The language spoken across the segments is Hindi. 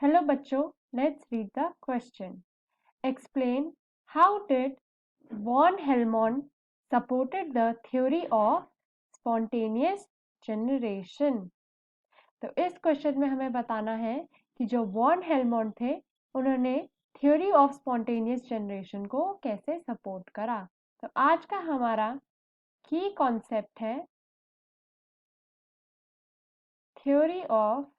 Hello बच्चों, let's read the question. Explain how did von Helmont supported the theory of spontaneous generation. तो इस क्वेश्चन में हमें बताना है कि जो वॉन हेलमोंट थे उन्होंने थ्योरी ऑफ स्पॉन्टेनियस जनरेशन को कैसे सपोर्ट करा। तो आज का हमारा की कॉन्सेप्ट है थ्योरी ऑफ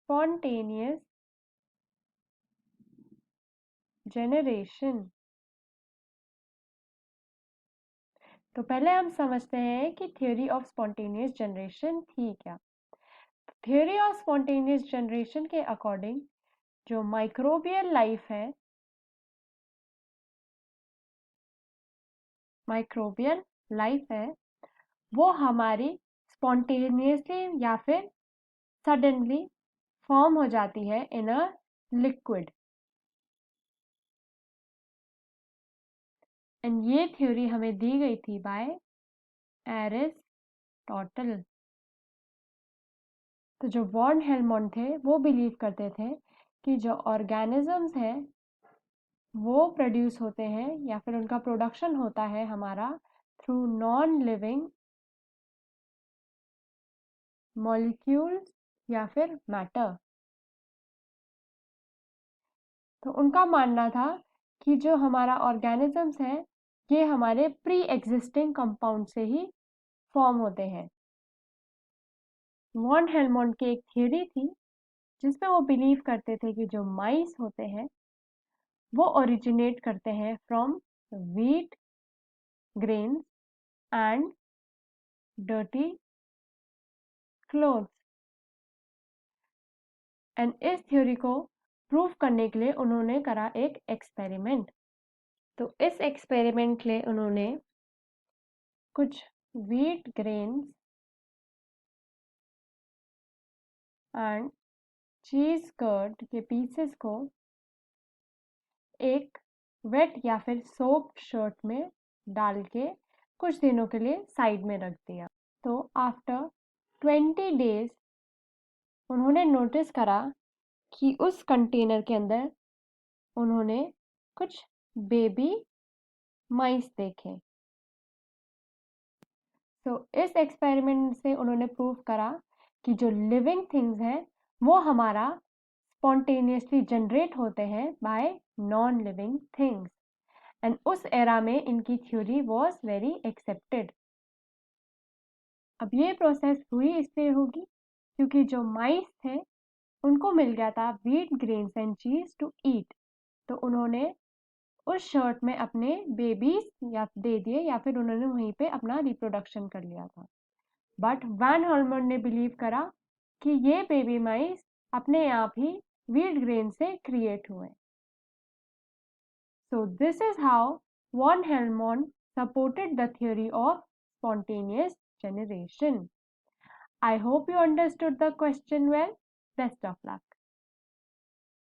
स्पॉन्टेनियस जनरेशन। तो पहले हम समझते हैं कि थ्योरी ऑफ स्पॉन्टेनियस जनरेशन थी क्या। थ्योरी ऑफ स्पॉन्टेनियस जनरेशन के अकॉर्डिंग जो माइक्रोबियल लाइफ है, वो हमारी स्पॉन्टेनियसली या फिर सडनली फॉर्म हो जाती है इन अ लिक्विड। एंड ये थ्योरी हमें दी गई थी बाय एरिस्टोटल। तो जो वॉन हेलमोंट थे वो बिलीव करते थे कि जो ऑर्गेनिजम्स हैं वो प्रोड्यूस होते हैं या फिर उनका प्रोडक्शन होता है हमारा थ्रू नॉन लिविंग मॉलिक्यूल्स या फिर मैटर। तो उनका मानना था कि जो हमारा ऑर्गेनिजम्स हैं ये हमारे प्री एग्जिस्टिंग कंपाउंड से ही फॉर्म होते हैं। वॉन हेलमोंट की एक थ्योरी थी जिसमें वो बिलीव करते थे कि जो माइस होते हैं वो ओरिजिनेट करते हैं from wheat grains and dirty clothes. And इस थ्योरी को प्रूव करने के लिए उन्होंने करा एक एक्सपेरिमेंट। तो इस एक्सपेरिमेंट के लिए उन्होंने कुछ व्हीट ग्रेन्स एंड चीज कर्ड के पीसेस को एक वेट या फिर सोप शर्ट में डाल के कुछ दिनों के लिए साइड में रख दिया। तो आफ्टर 20 डेज उन्होंने नोटिस करा कि उस कंटेनर के अंदर उन्होंने कुछ बेबी माइस देखे। तो इस एक्सपेरिमेंट से उन्होंने प्रूव करा कि जो लिविंग थिंग्स हैं वो हमारा स्पॉन्टेनियसली जनरेट होते हैं bye non living things. And उस एरा में इनकी थ्योरी वॉज वेरी एक्सेप्टेड। अब ये प्रोसेस हुई इसलिए होगी क्योंकि जो माइस थे उनको मिल गया था व्हीट ग्रेन्स एंड चीज टू ईट। तो उन्होंने उस शर्ट में अपने बेबीज या दे दिए या फिर उन्होंने वहीं पे अपना रिप्रोडक्शन कर लिया था। बट वैन हॉलमर ने बिलीव करा कि ये बेबी माइस अपने आप ही व्हीट ग्रेन से क्रिएट हुए। So this is how von Helmont supported the theory of spontaneous generation. I hope you understood the question well. Best of luck.